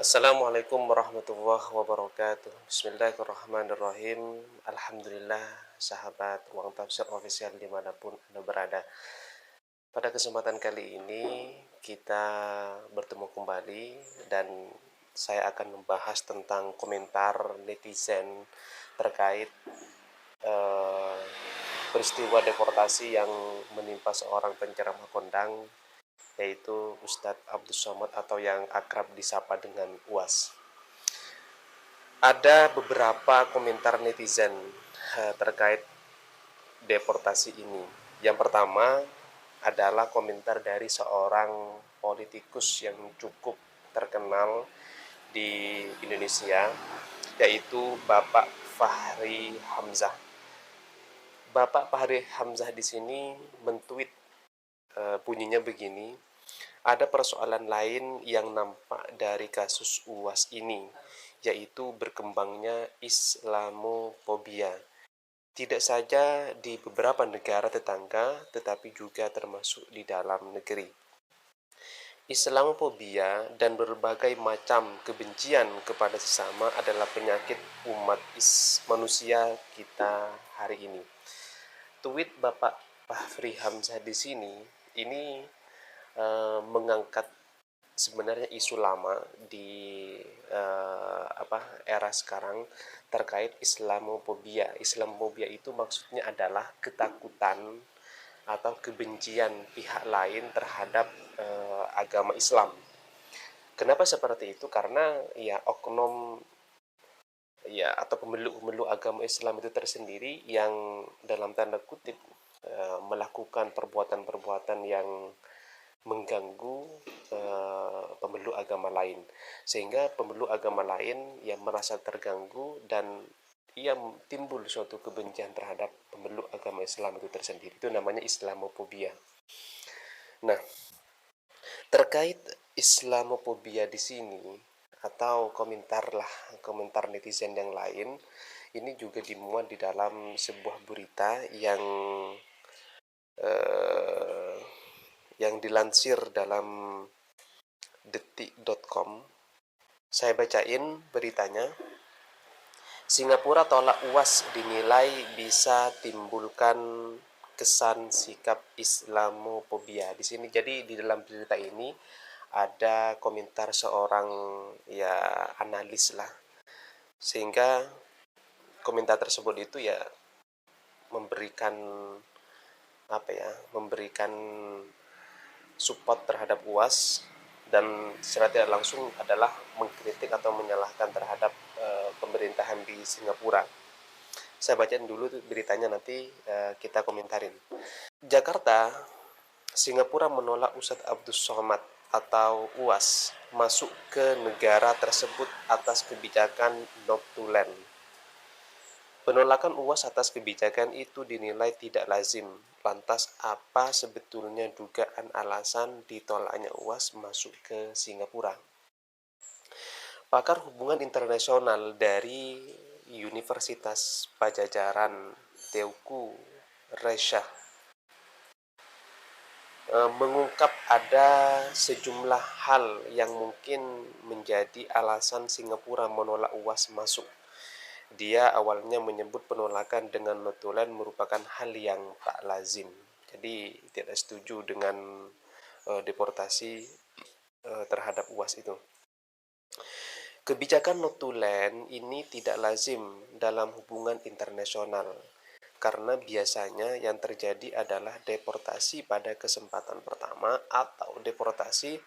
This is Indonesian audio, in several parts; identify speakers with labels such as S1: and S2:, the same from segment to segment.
S1: Assalamualaikum warahmatullahi wabarakatuh. Bismillahirrahmanirrahim. Alhamdulillah, sahabat Ruang Tafsir Official dimanapun Anda berada. Pada kesempatan kali ini, kita bertemu kembali dan saya akan membahas tentang komentar netizen terkait eh, peristiwa deportasi yang menimpa seorang penceramah kondang, yaitu Ustadz Abdus Somad atau yang akrab disapa dengan UAS. Ada beberapa komentar netizen terkait deportasi ini. Yang pertama adalah komentar dari seorang politikus yang cukup terkenal di Indonesia, yaitu Bapak Fahri Hamzah. Bapak Fahri Hamzah di sini mentweet, bunyinya begini: ada persoalan lain yang nampak dari kasus UAS ini, yaitu berkembangnya Islamofobia. Tidak saja di beberapa negara tetangga, tetapi juga termasuk di dalam negeri. Islamofobia dan berbagai macam kebencian kepada sesama adalah penyakit umat manusia kita hari ini. Tweet Bapak Fahri Hamzah di sini ini mengangkat sebenarnya isu lama di era sekarang terkait Islamofobia. Islamofobia itu maksudnya adalah ketakutan atau kebencian pihak lain terhadap agama Islam. Kenapa seperti itu? Karena ya oknum ya atau pemeluk-pemeluk agama Islam itu tersendiri yang dalam tanda kutip melakukan perbuatan-perbuatan yang mengganggu pemeluk agama lain, sehingga pemeluk agama lain yang merasa terganggu dan ia timbul suatu kebencian terhadap pemeluk agama Islam itu tersendiri. Itu namanya Islamofobia. Nah, terkait Islamofobia di sini atau komentar netizen yang lain, ini juga dimuat di dalam sebuah berita eh, yang dilansir dalam detik.com. Saya bacain beritanya. Singapura tolak UAS dinilai bisa timbulkan kesan sikap Islamofobia. Di sini jadi di dalam berita ini ada komentar seorang ya analis lah. Sehingga komentar tersebut itu ya memberikan memberikan support terhadap UAS, dan secara tidak langsung adalah mengkritik atau menyalahkan terhadap pemerintahan di Singapura. Saya bacain dulu beritanya, nanti kita komentarin. Jakarta, Singapura menolak Ustadz Abdus Somad atau UAS masuk ke negara tersebut atas kebijakan not to land. Penolakan UAS atas kebijakan itu dinilai tidak lazim. Lantas apa sebetulnya dugaan alasan ditolaknya UAS masuk ke Singapura? Pakar hubungan internasional dari Universitas Pajajaran, Teuku Resyah, mengungkap ada sejumlah hal yang mungkin menjadi alasan Singapura menolak UAS masuk. Dia awalnya menyebut penolakan dengan notulen merupakan hal yang tak lazim. Jadi tidak setuju dengan deportasi terhadap UAS itu. Kebijakan notulen ini tidak lazim dalam hubungan internasional, karena biasanya yang terjadi adalah deportasi pada kesempatan pertama atau deportasi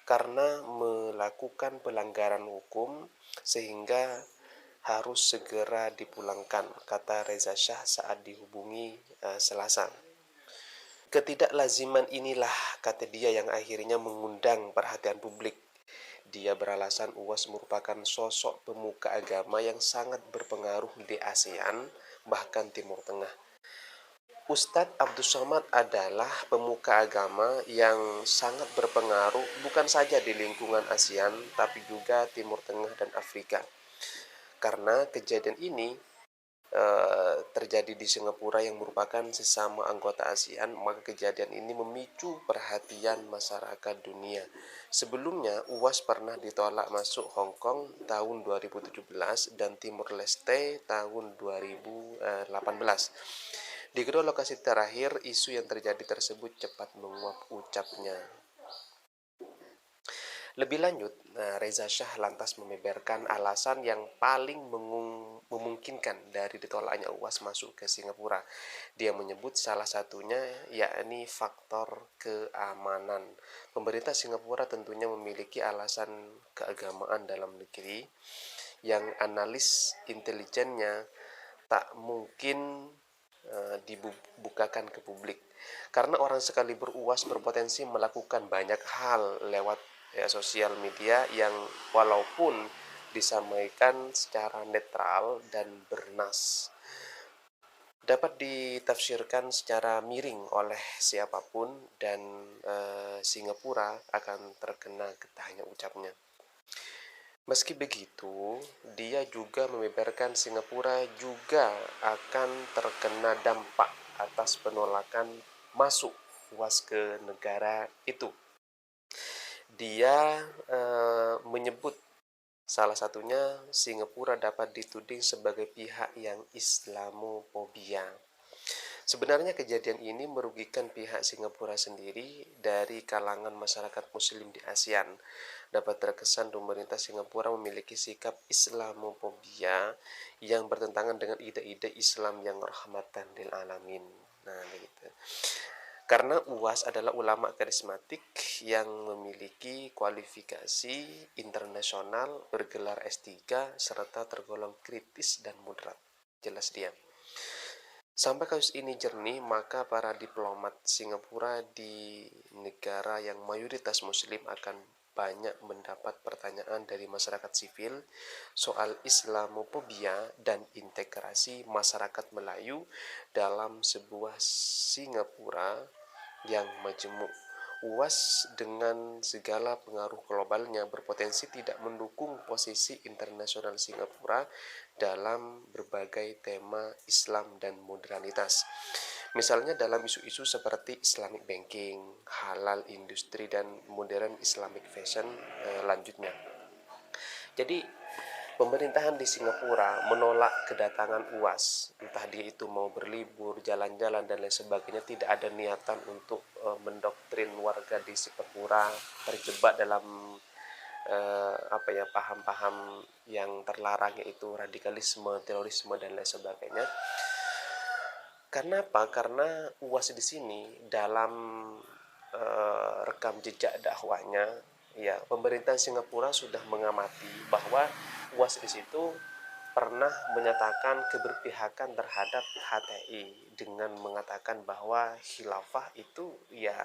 S1: karena melakukan pelanggaran hukum sehingga harus segera dipulangkan, kata Reza Shah saat dihubungi Selasa. Ketidaklaziman inilah, kata dia, yang akhirnya mengundang perhatian publik. Dia beralasan UAS merupakan sosok pemuka agama yang sangat berpengaruh di ASEAN, bahkan Timur Tengah. Ustadz Abdus Somad adalah pemuka agama yang sangat berpengaruh bukan saja di lingkungan ASEAN, tapi juga Timur Tengah dan Afrika. Karena kejadian ini, terjadi di Singapura yang merupakan sesama anggota ASEAN, maka kejadian ini memicu perhatian masyarakat dunia. Sebelumnya, UAS pernah ditolak masuk Hong Kong tahun 2017 dan Timur Leste tahun 2018. Di kedua lokasi terakhir, isu yang terjadi tersebut cepat menguap, ucapnya. Lebih lanjut, Reza Shah lantas membeberkan alasan yang paling memungkinkan dari ditolaknya UAS masuk ke Singapura. Dia menyebut salah satunya yakni faktor keamanan. Pemerintah Singapura tentunya memiliki alasan keagamaan dalam negeri yang analis intelijennya tak mungkin dibukakan ke publik. Karena orang sekali beruas berpotensi melakukan banyak hal lewat sosial media yang walaupun disampaikan secara netral dan bernas dapat ditafsirkan secara miring oleh siapapun dan Singapura akan terkena getahnya ucapnya. Meski begitu, dia juga membeberkan Singapura juga akan terkena dampak atas penolakan masuk UAS ke negara itu. Dia menyebut salah satunya Singapura dapat dituding sebagai pihak yang Islamophobia. Sebenarnya kejadian ini merugikan pihak Singapura sendiri dari kalangan masyarakat muslim di ASEAN. Dapat terkesan pemerintah Singapura memiliki sikap Islamophobia yang bertentangan dengan ide-ide Islam yang rahmatan lil alamin. Nah, begitu. Karena UAS adalah ulama karismatik yang memiliki kualifikasi internasional, bergelar S3, serta tergolong kritis dan moderat. Jelas dia. Sampai kasus ini jernih, maka para diplomat Singapura di negara yang mayoritas muslim akan banyak mendapat pertanyaan dari masyarakat sivil soal Islamophobia dan integrasi masyarakat Melayu dalam sebuah Singapura yang majemuk. UAS dengan segala pengaruh globalnya berpotensi tidak mendukung posisi internasional Singapura dalam berbagai tema Islam dan modernitas. Misalnya dalam isu-isu seperti Islamic banking, halal industri, dan modern Islamic fashion lanjutnya. Jadi pemerintahan di Singapura menolak kedatangan UAS, entah dia itu mau berlibur, jalan-jalan dan lain sebagainya. Tidak ada niatan untuk mendoktrin warga di Singapura terjebak dalam paham-paham yang terlarang, yaitu radikalisme, terorisme dan lain sebagainya. Karena apa? Karena UAS di sini dalam rekam jejak dakwahnya, ya pemerintah Singapura sudah mengamati bahwa UAS di situ pernah menyatakan keberpihakan terhadap HTI dengan mengatakan bahwa khilafah itu ya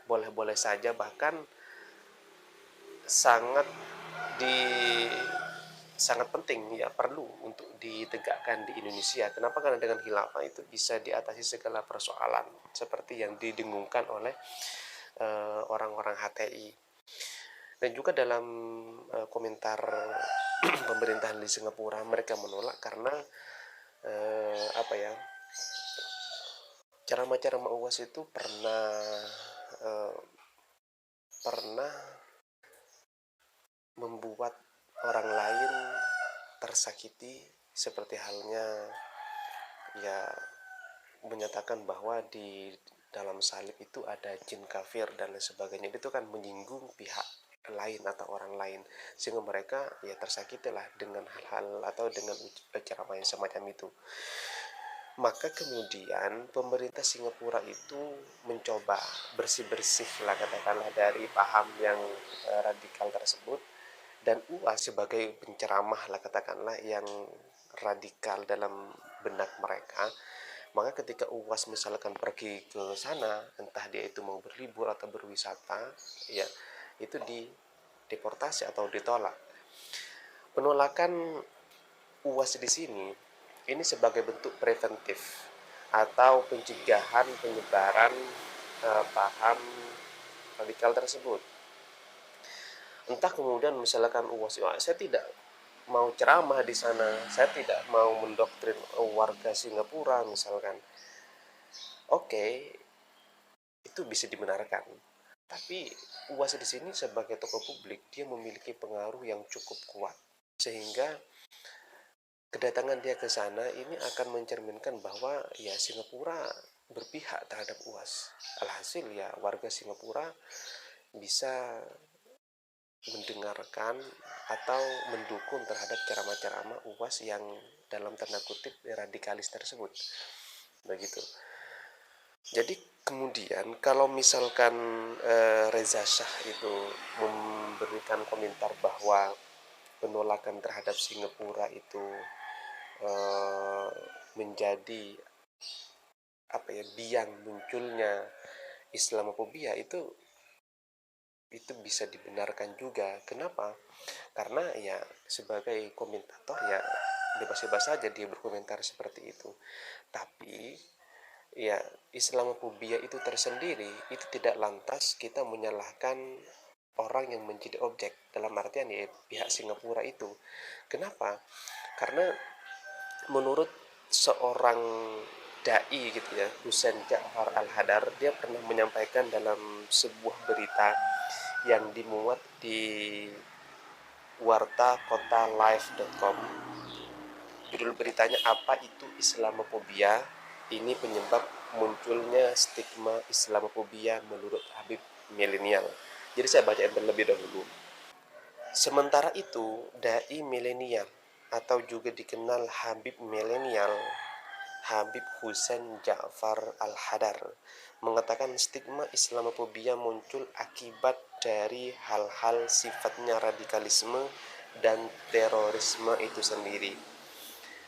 S1: boleh-boleh saja, bahkan sangat di sangat penting, ya perlu untuk ditegakkan di Indonesia. Kenapa? Karena dengan khilafah itu bisa diatasi segala persoalan seperti yang didengungkan oleh orang-orang HTI. Dan juga dalam komentar pemerintahan di Singapura, mereka menolak karena ceramah-ceramah UAS itu pernah membuat orang lain tersakiti, seperti halnya ya menyatakan bahwa di dalam salib itu ada jin kafir dan lain sebagainya. Itu kan menyinggung pihak lain atau orang lain, sehingga mereka ya tersakitilah dengan hal-hal atau dengan ceramah yang semacam itu. Maka kemudian pemerintah Singapura itu mencoba bersih-bersih lah, katakanlah, dari paham yang radikal tersebut. Dan UAS sebagai penceramah lah, katakanlah, yang radikal dalam benak mereka, maka ketika UAS misalkan pergi ke sana, entah dia itu mau berlibur atau berwisata, ya itu deportasi atau ditolak. Penolakan UAS di sini ini sebagai bentuk preventif atau pencegahan penyebaran paham radikal tersebut. Entah kemudian misalkan UAS, saya tidak mau ceramah di sana, saya tidak mau mendoktrin warga Singapura misalkan. Oke, itu bisa dibenarkan. Tapi UAS di sini sebagai tokoh publik, dia memiliki pengaruh yang cukup kuat. Sehingga kedatangan dia ke sana ini akan mencerminkan bahwa ya Singapura berpihak terhadap UAS. Alhasil ya warga Singapura bisa mendengarkan atau mendukung terhadap ceramah-ceramah UAS yang dalam tanda kutip radikalis tersebut. Begitu. Jadi kemudian kalau misalkan Reza Shah itu memberikan komentar bahwa penolakan terhadap Singapura itu eh, menjadi apa ya biang munculnya Islamophobia, itu bisa dibenarkan juga. Kenapa? Karena ya sebagai komentator ya bebas-bebas saja dia berkomentar seperti itu. Tapi ya Islamophobia itu tersendiri itu tidak lantas kita menyalahkan orang yang menjadi objek, dalam artian ya pihak Singapura itu. Kenapa? Karena menurut seorang dai gitu ya, Husain Ja'far Al-Hadar, dia pernah menyampaikan dalam sebuah berita yang dimuat di wartakotalive.com. Judul beritanya, apa itu Islamophobia? Ini penyebab munculnya stigma Islamophobia menurut Habib milenial. Jadi saya bacain terlebih dahulu. Sementara itu, dai milenial atau juga dikenal Habib milenial, Habib Husain Ja'far Al-Hadar, mengatakan stigma Islamophobia muncul akibat dari hal-hal sifatnya radikalisme dan terorisme itu sendiri.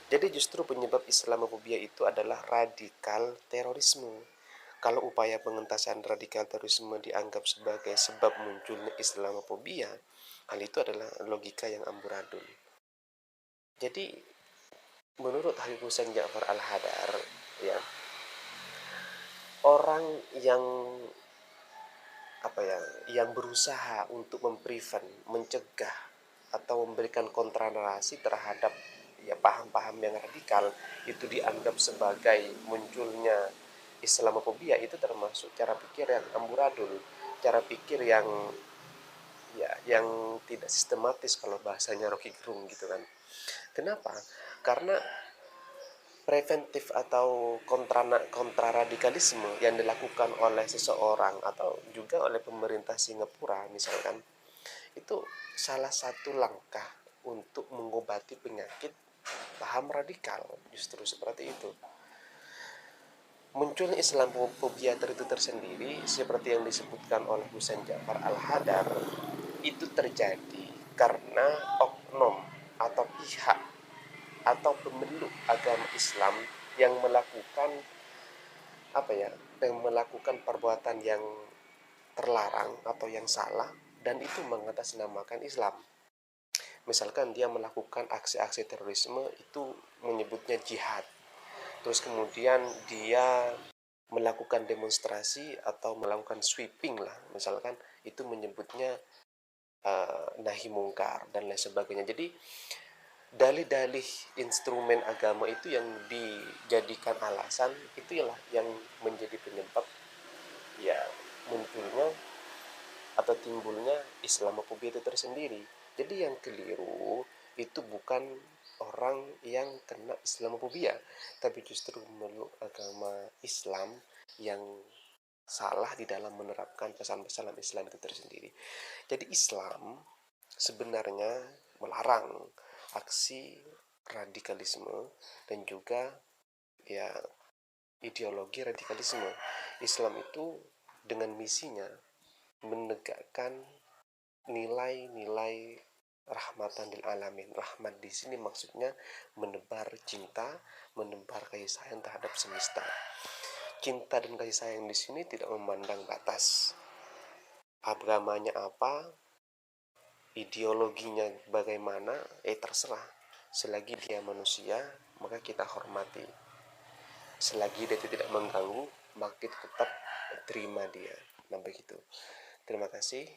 S1: Jadi justru penyebab Islamophobia itu adalah radikal terorisme. Kalau upaya pengentasan radikal terorisme dianggap sebagai sebab munculnya Islamophobia, hal itu adalah logika yang amburadul. Jadi menurut Habib Hussein Ja'far Al-Hadar, ya, orang yang apa ya, yang berusaha untuk memprevent, mencegah atau memberikan kontra-narasi terhadap ya paham-paham yang radikal itu dianggap sebagai munculnya Islamophobia, itu termasuk cara pikir yang amburadul, cara pikir yang ya yang tidak sistematis kalau bahasanya Rocky Gerung gitu kan. Kenapa? Karena preventif atau kontra radikalisme yang dilakukan oleh seseorang atau juga oleh pemerintah Singapura misalkan, itu salah satu langkah untuk mengobati penyakit paham radikal, justru seperti itu. Munculnya Islamophobia itu tersendiri seperti yang disebutkan oleh Husain Ja'far Al-Hadar itu terjadi karena oknum atau pihak atau pemeluk agama Islam yang melakukan apa ya, yang melakukan perbuatan yang terlarang atau yang salah dan itu mengatasnamakan Islam. Misalkan dia melakukan aksi-aksi terorisme itu menyebutnya jihad. Terus kemudian dia melakukan demonstrasi atau melakukan sweeping lah, misalkan itu menyebutnya nahi mungkar dan lain sebagainya. Jadi dalih-dalih instrumen agama itu yang dijadikan alasan, itulah yang menjadi penyebab ya munculnya atau timbulnya Islamophobia itu tersendiri. Jadi yang keliru itu bukan orang yang kena Islamophobia, tapi justru memeluk agama Islam yang salah di dalam menerapkan pesan-pesan Islam itu tersendiri. Jadi Islam sebenarnya melarang aksi radikalisme dan juga ya ideologi radikalisme. Islam itu dengan misinya menegakkan nilai-nilai rahmatan lil alamin. Rahmat di sini maksudnya menebar cinta, menebar kasih sayang terhadap semesta. Cinta dan kasih sayang di sini tidak memandang batas. Agamanya apa, ideologinya bagaimana, terserah. Selagi dia manusia, maka kita hormati. Selagi dia tidak mengganggu, maka kita tetap terima dia. Nah begitu. Terima kasih.